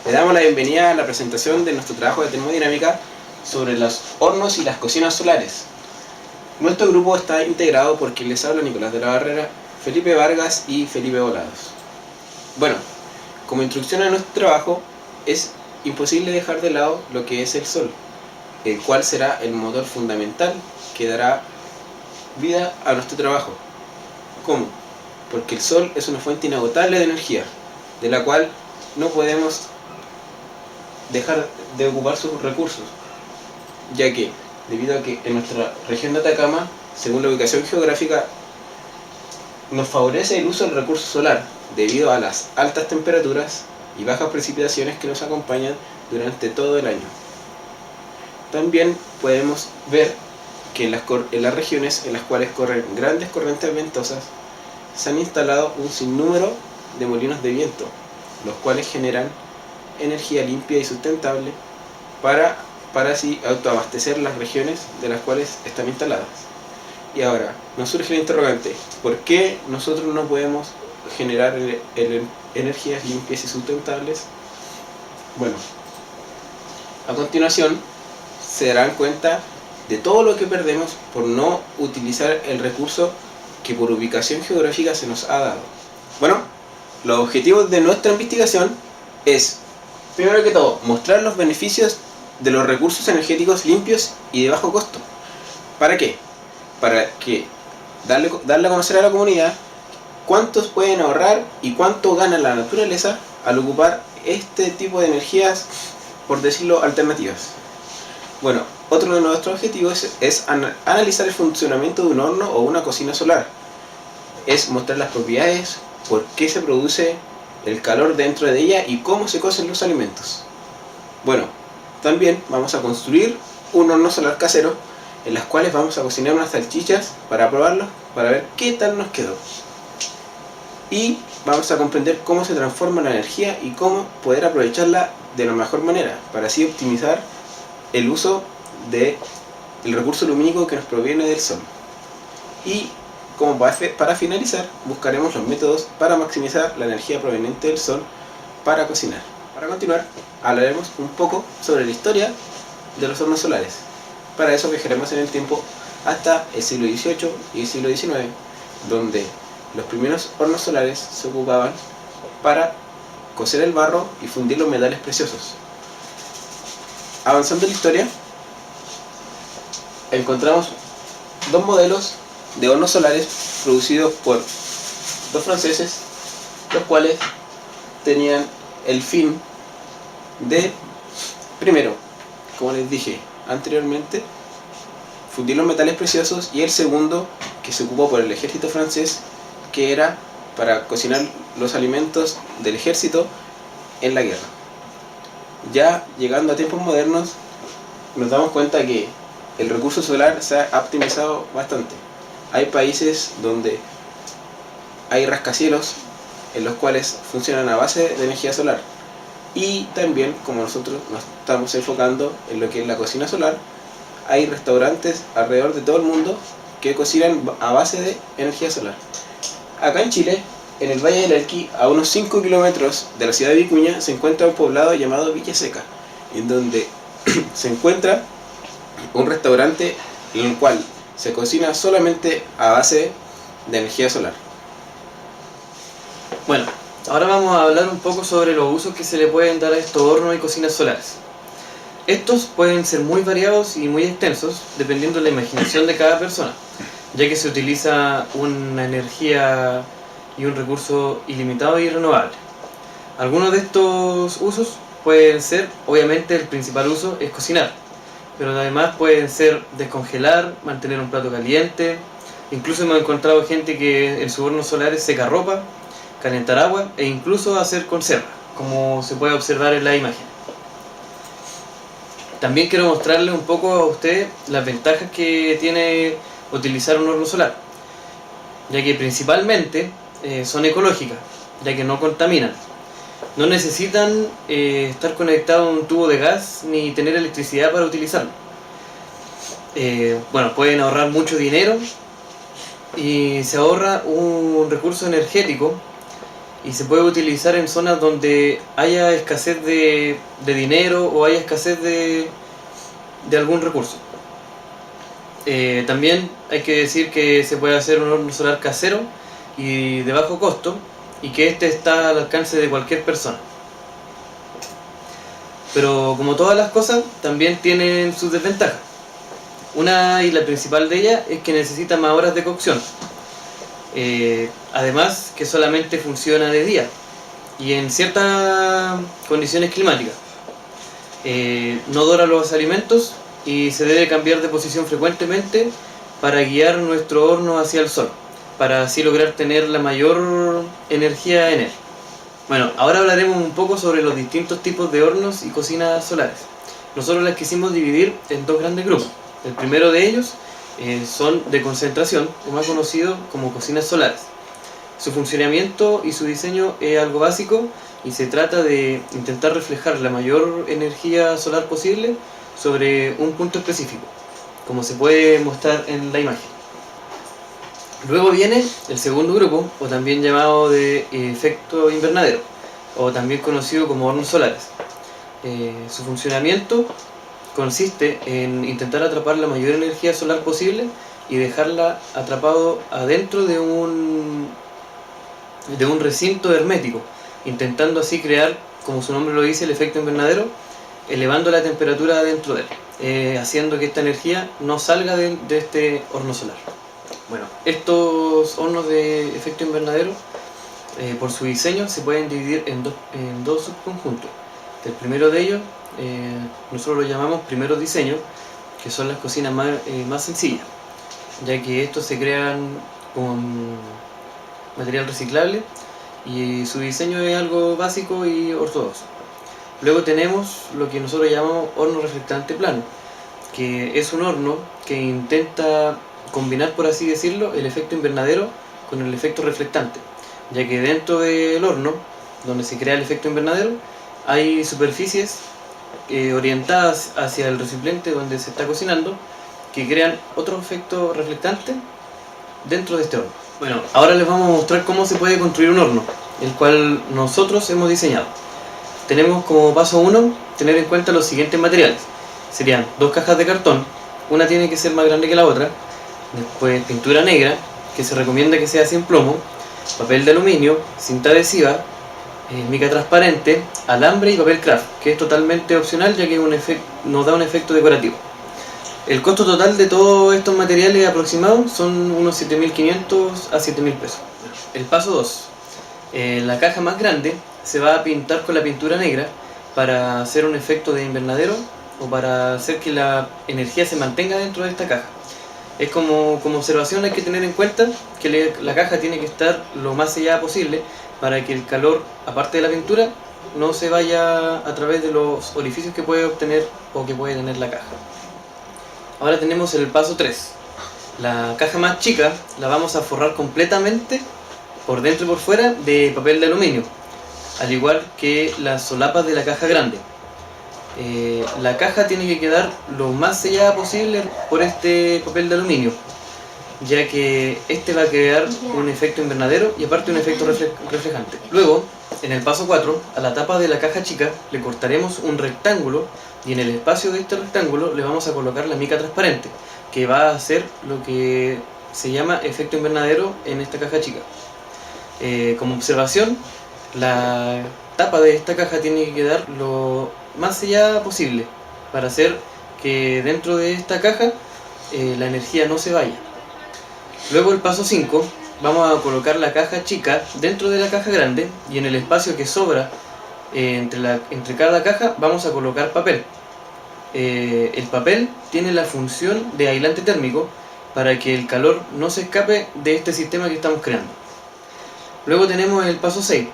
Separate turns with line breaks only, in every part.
Le damos la bienvenida a la presentación de nuestro trabajo de termodinámica sobre los hornos y las cocinas solares. Nuestro grupo está integrado por quien les habla, Nicolás de la Barrera, Felipe Vargas y Felipe Volados. Bueno, como introducción a nuestro trabajo, es imposible dejar de lado lo que es el Sol, el cual será el motor fundamental que dará vida a nuestro trabajo. ¿Cómo? Porque el Sol es una fuente inagotable de energía, de la cual no podemos dejar de ocupar sus recursos, ya que, debido a que en nuestra región de Atacama, según la ubicación geográfica, nos favorece el uso del recurso solar, debido a las altas temperaturas y bajas precipitaciones que nos acompañan durante todo el año. También podemos ver que en las regiones en las cuales corren grandes corrientes ventosas, se han instalado un sinnúmero de molinos de viento, los cuales generan energía limpia y sustentable para así autoabastecer las regiones de las cuales están instaladas. Y ahora, nos surge el interrogante, ¿por qué nosotros no podemos generar energías limpias y sustentables? Bueno, a continuación se darán cuenta de todo lo que perdemos por no utilizar el recurso que por ubicación geográfica se nos ha dado. Bueno, los objetivos de nuestra investigación es, primero que todo, mostrar los beneficios de los recursos energéticos limpios y de bajo costo. ¿Para qué? Para que darle a conocer a la comunidad cuántos pueden ahorrar y cuánto gana la naturaleza al ocupar este tipo de energías, por decirlo, alternativas. Bueno, otro de nuestros objetivos es analizar el funcionamiento de un horno o una cocina solar. Es mostrar las propiedades, por qué se produce el calor dentro de ella y cómo se cocen los alimentos. Bueno, también vamos a construir un horno solar casero en las cuales vamos a cocinar unas salchichas para probarlo, para ver qué tal nos quedó. Y vamos a comprender cómo se transforma la energía y cómo poder aprovecharla de la mejor manera, para así optimizar el uso del recurso lumínico que nos proviene del Sol. Y como para finalizar, buscaremos los métodos para maximizar la energía proveniente del Sol para cocinar. Para continuar, hablaremos un poco sobre la historia de los hornos solares. Para eso viajaremos en el tiempo hasta el siglo XVIII y el siglo XIX, donde los primeros hornos solares se ocupaban para cocer el barro y fundir los metales preciosos. Avanzando en la historia, encontramos dos modelos de hornos solares producidos por dos franceses, los cuales tenían el fin de, primero, como les dije anteriormente, fundir los metales preciosos, y el segundo, que se ocupó por el ejército francés, que era para cocinar los alimentos del ejército en la guerra. Ya llegando a tiempos modernos, nos damos cuenta que el recurso solar se ha optimizado bastante. Hay países donde hay rascacielos en los cuales funcionan a base de energía solar, y también, como nosotros nos estamos enfocando en lo que es la cocina solar, hay restaurantes alrededor de todo el mundo que cocinan a base de energía solar. Acá en Chile, en el Valle del Elqui, a unos 5 kilómetros de la ciudad de Vicuña, se encuentra un poblado llamado Villa Seca, en donde se encuentra un restaurante en el cual se cocina solamente a base de energía solar.
Bueno, ahora vamos a hablar un poco sobre los usos que se le pueden dar a estos hornos y cocinas solares. Estos pueden ser muy variados y muy extensos, dependiendo de la imaginación de cada persona, ya que se utiliza una energía y un recurso ilimitado y renovable. Algunos de estos usos pueden ser, obviamente el principal uso es cocinar, pero además pueden ser descongelar, mantener un plato caliente. Incluso hemos encontrado gente que en sus hornos solares seca ropa, calentar agua e incluso hacer conserva, como se puede observar en la imagen. También quiero mostrarles un poco a ustedes las ventajas que tiene utilizar un horno solar, ya que principalmente son ecológicas, ya que no contaminan. No necesitan estar conectados a un tubo de gas ni tener electricidad para utilizarlo. Bueno, pueden ahorrar mucho dinero y se ahorra un recurso energético y se puede utilizar en zonas donde haya escasez de dinero o haya escasez de algún recurso. También hay que decir que se puede hacer un horno solar casero y de bajo costo, y que este está al alcance de cualquier persona. Pero como todas las cosas, también tienen sus desventajas. Una, y la principal de ellas, es que necesita más horas de cocción. Además que solamente funciona de día y en ciertas condiciones climáticas. No dora los alimentos y se debe cambiar de posición frecuentemente para guiar nuestro horno hacia el sol, para así lograr tener la mayor energía en él. Bueno, ahora hablaremos un poco sobre los distintos tipos de hornos y cocinas solares. Nosotros las quisimos dividir en dos grandes grupos. El primero de ellos son de concentración, o más conocido como cocinas solares. Su funcionamiento y su diseño es algo básico y se trata de intentar reflejar la mayor energía solar posible sobre un punto específico, como se puede mostrar en la imagen. Luego viene el segundo grupo, o también llamado de efecto invernadero, o también conocido como hornos solares. Su funcionamiento consiste en intentar atrapar la mayor energía solar posible y dejarla atrapado adentro de un recinto hermético, intentando así crear, como su nombre lo dice, el efecto invernadero, elevando la temperatura dentro de él, haciendo que esta energía no salga de este horno solar. Bueno, estos hornos de efecto invernadero, por su diseño, se pueden dividir en dos subconjuntos. El primero de ellos, nosotros lo llamamos primeros diseños, que son las cocinas más sencillas, ya que estos se crean con material reciclable y su diseño es algo básico y ortodoxo. Luego tenemos lo que nosotros llamamos horno reflectante plano, que es un horno que intenta combinar, por así decirlo, el efecto invernadero con el efecto reflectante, ya que dentro del horno, donde se crea el efecto invernadero, hay superficies orientadas hacia el recipiente donde se está cocinando, que crean otro efecto reflectante dentro de este horno. Bueno, ahora les vamos a mostrar cómo se puede construir un horno, el cual nosotros hemos diseñado. Tenemos como paso 1 tener en cuenta los siguientes materiales. Serían 2 cajas de cartón, una tiene que ser más grande que la otra. Después pintura negra, que se recomienda que sea sin plomo, papel de aluminio, cinta adhesiva, mica transparente, alambre y papel craft, que es totalmente opcional ya que nos da un efecto decorativo. El costo total de todos estos materiales aproximados son unos 7.500 a 7.000 pesos. El paso 2. La caja más grande se va a pintar con la pintura negra para hacer un efecto de invernadero o para hacer que la energía se mantenga dentro de esta caja. Es como observación, hay que tener en cuenta que la caja tiene que estar lo más sellada posible para que el calor, aparte de la pintura, no se vaya a través de los orificios que puede obtener o que puede tener la caja. Ahora tenemos el paso 3. La caja más chica la vamos a forrar completamente por dentro y por fuera de papel de aluminio, al igual que las solapas de la caja grande. La caja tiene que quedar lo más sellada posible por este papel de aluminio, ya que este va a crear un efecto invernadero y aparte un efecto reflejante. Luego, en el paso 4, a la tapa de la caja chica le cortaremos un rectángulo y en el espacio de este rectángulo le vamos a colocar la mica transparente, que va a hacer lo que se llama efecto invernadero en esta caja chica. Como observación, la tapa de esta caja tiene que quedar lo más sellada posible para hacer que dentro de esta caja la energía no se vaya. Luego el paso 5, vamos a colocar la caja chica dentro de la caja grande y en el espacio que sobra entre cada caja vamos a colocar papel. El papel tiene la función de aislante térmico para que el calor no se escape de este sistema que estamos creando. Luego tenemos el paso 6.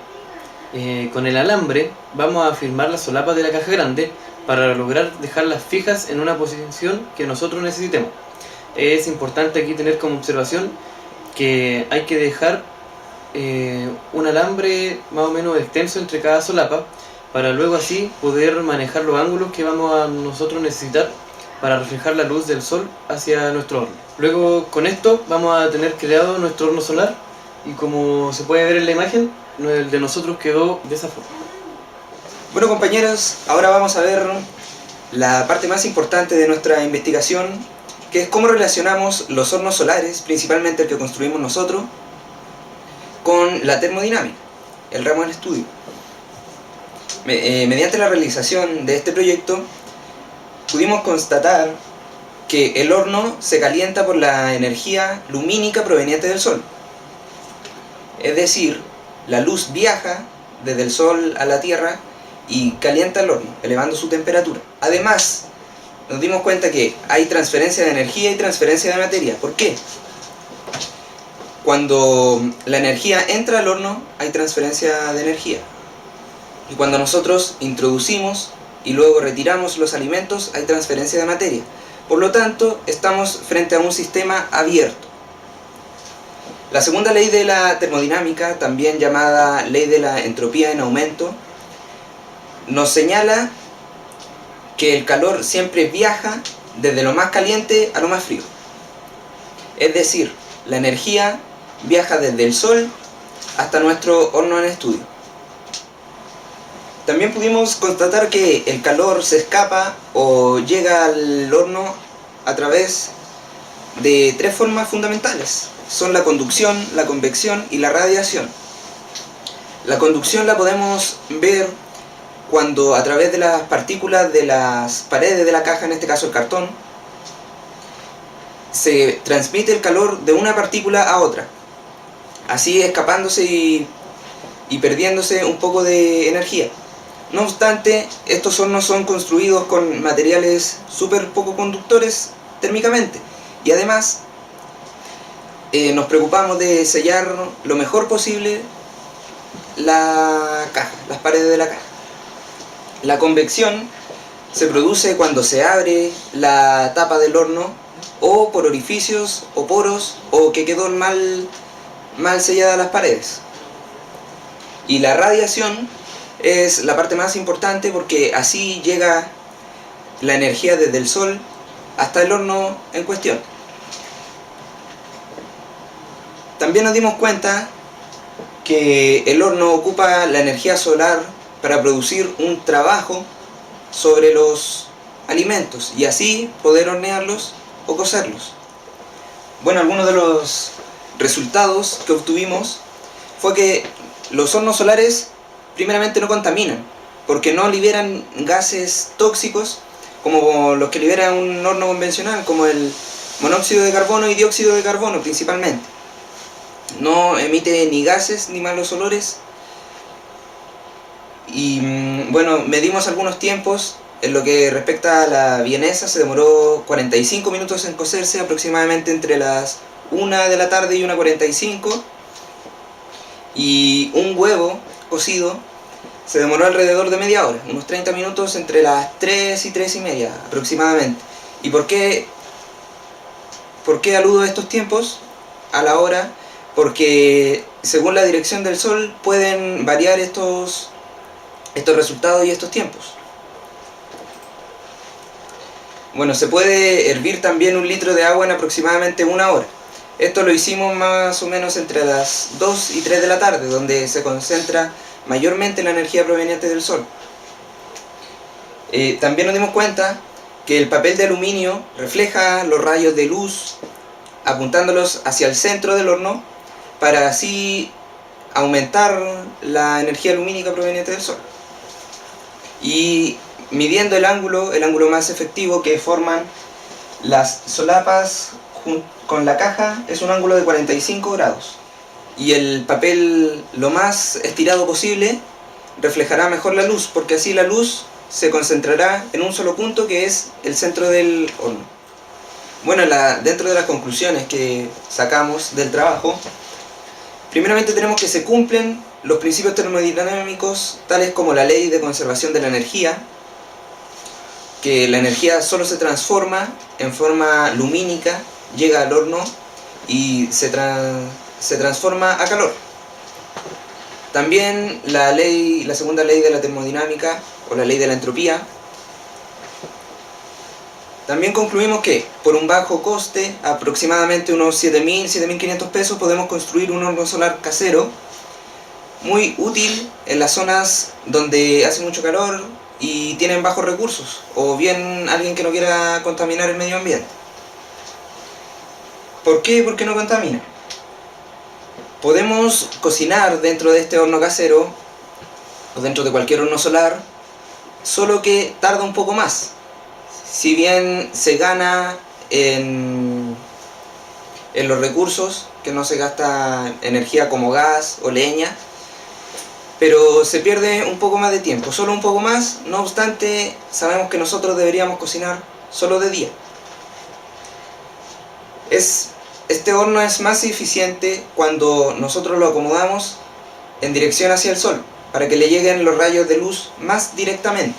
Con el alambre vamos a firmar las solapas de la caja grande para lograr dejarlas fijas en una posición que nosotros necesitemos. Es importante aquí tener como observación que hay que dejar un alambre más o menos extenso entre cada solapa para luego así poder manejar los ángulos que vamos a nosotros necesitar para reflejar la luz del sol hacia nuestro horno. Luego con esto vamos a tener creado nuestro horno solar y como se puede ver en la imagen, el de nosotros quedó de esa forma.
Bueno, compañeros, ahora vamos a ver la parte más importante de nuestra investigación, que es cómo relacionamos los hornos solares, principalmente el que construimos nosotros, con la termodinámica, el ramo del estudio. Mediante la realización de este proyecto, pudimos constatar que el horno se calienta por la energía lumínica proveniente del Sol. Es decir, la luz viaja desde el Sol a la Tierra y calienta el horno, elevando su temperatura. Además, nos dimos cuenta que hay transferencia de energía y transferencia de materia. ¿Por qué? Cuando la energía entra al horno, hay transferencia de energía. Y cuando nosotros introducimos y luego retiramos los alimentos, hay transferencia de materia. Por lo tanto, estamos frente a un sistema abierto. La segunda ley de la termodinámica, también llamada ley de la entropía en aumento, nos señala que el calor siempre viaja desde lo más caliente a lo más frío. Es decir, la energía viaja desde el Sol hasta nuestro horno en estudio. También pudimos constatar que el calor se escapa o llega al horno a través de tres formas fundamentales. Son la conducción, la convección y la radiación. La conducción la podemos ver cuando a través de las partículas de las paredes de la caja, en este caso el cartón, se transmite el calor de una partícula a otra, así escapándose y perdiéndose un poco de energía. No obstante, estos hornos son construidos con materiales súper poco conductores térmicamente, y además nos preocupamos de sellar lo mejor posible la caja, las paredes de la caja. La convección se produce cuando se abre la tapa del horno, o por orificios o poros, o que quedó mal selladas las paredes. Y la radiación es la parte más importante, porque así llega la energía desde el Sol hasta el horno en cuestión. También nos dimos cuenta que el horno ocupa la energía solar para producir un trabajo sobre los alimentos y así poder hornearlos o cocerlos. Bueno, algunos de los resultados que obtuvimos fue que los hornos solares primeramente no contaminan, porque no liberan gases tóxicos como los que libera un horno convencional, como el monóxido de carbono y dióxido de carbono principalmente. No emite ni gases ni malos olores. Y bueno, medimos algunos tiempos. En lo que respecta a la vienesa, se demoró 45 minutos en cocerse, aproximadamente entre las 1 de la tarde y 1:45. Y un huevo cocido se demoró alrededor de media hora, unos 30 minutos entre las 3 y 3:30 aproximadamente. ¿Y por qué aludo a estos tiempos, a la hora? Porque según la dirección del Sol pueden variar estos resultados y estos tiempos. Bueno, se puede hervir también 1 litro de agua en aproximadamente 1 hora. Esto lo hicimos más o menos entre las 2 y 3 de la tarde, donde se concentra mayormente la energía proveniente del Sol. También nos dimos cuenta que el papel de aluminio refleja los rayos de luz apuntándolos hacia el centro del horno, para así aumentar la energía lumínica proveniente del Sol. Y midiendo el ángulo más efectivo que forman las solapas con la caja, es un ángulo de 45 grados. Y el papel lo más estirado posible reflejará mejor la luz, porque así la luz se concentrará en un solo punto, que es el centro del horno. Bueno, dentro de las conclusiones que sacamos del trabajo, primeramente tenemos que se cumplen los principios termodinámicos, tales como la ley de conservación de la energía, que la energía solo se transforma en forma lumínica, llega al horno y se transforma a calor. También la segunda ley de la termodinámica, o la ley de la entropía. También concluimos que por un bajo coste, aproximadamente unos 7.000, 7.500 pesos, podemos construir un horno solar casero muy útil en las zonas donde hace mucho calor y tienen bajos recursos, o bien alguien que no quiera contaminar el medio ambiente. ¿Por qué? Porque no contamina. Podemos cocinar dentro de este horno casero o dentro de cualquier horno solar, solo que tarda un poco más. Si bien se gana en los recursos, que no se gasta energía como gas o leña, pero se pierde un poco más de tiempo, solo un poco más. No obstante, sabemos que nosotros deberíamos cocinar solo de día. Este horno es más eficiente cuando nosotros lo acomodamos en dirección hacia el sol, para que le lleguen los rayos de luz más directamente.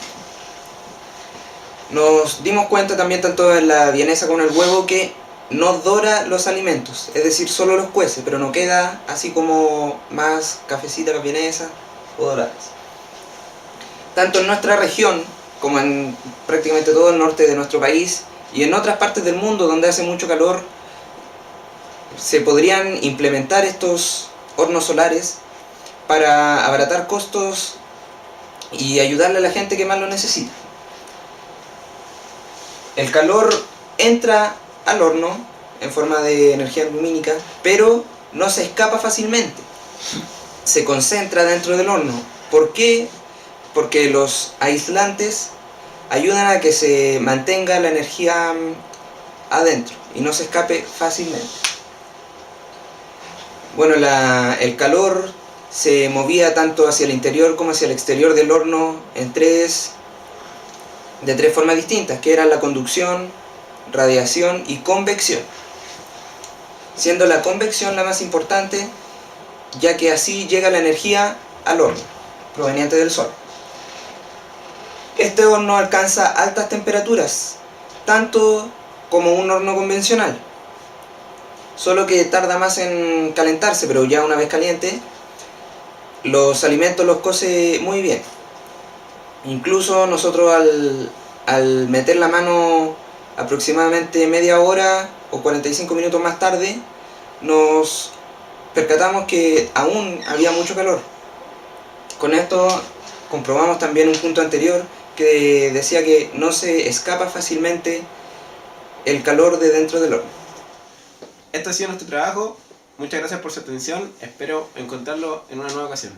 Nos dimos cuenta también, tanto en la vienesa como en el huevo, que no dora los alimentos, es decir, solo los cuece, pero no queda así como más cafecita la vienesa o doradas. Tanto en nuestra región como en prácticamente todo el norte de nuestro país y en otras partes del mundo donde hace mucho calor, se podrían implementar estos hornos solares para abaratar costos y ayudarle a la gente que más lo necesita. El calor entra al horno en forma de energía lumínica, pero no se escapa fácilmente. Se concentra dentro del horno. ¿Por qué? Porque los aislantes ayudan a que se mantenga la energía adentro y no se escape fácilmente. Bueno, el calor se movía tanto hacia el interior como hacia el exterior del horno de tres formas distintas, que eran la conducción, radiación y convección, siendo la convección la más importante, ya que así llega la energía al horno, proveniente del sol. Este horno alcanza altas temperaturas, tanto como un horno convencional, solo que tarda más en calentarse, pero ya una vez caliente, los alimentos los cose muy bien. Incluso nosotros al meter la mano aproximadamente media hora o 45 minutos más tarde, nos percatamos que aún había mucho calor. Con esto comprobamos también un punto anterior que decía que no se escapa fácilmente el calor de dentro del horno.
Este ha sido nuestro trabajo. Muchas gracias por su atención. Espero encontrarlo en una nueva ocasión.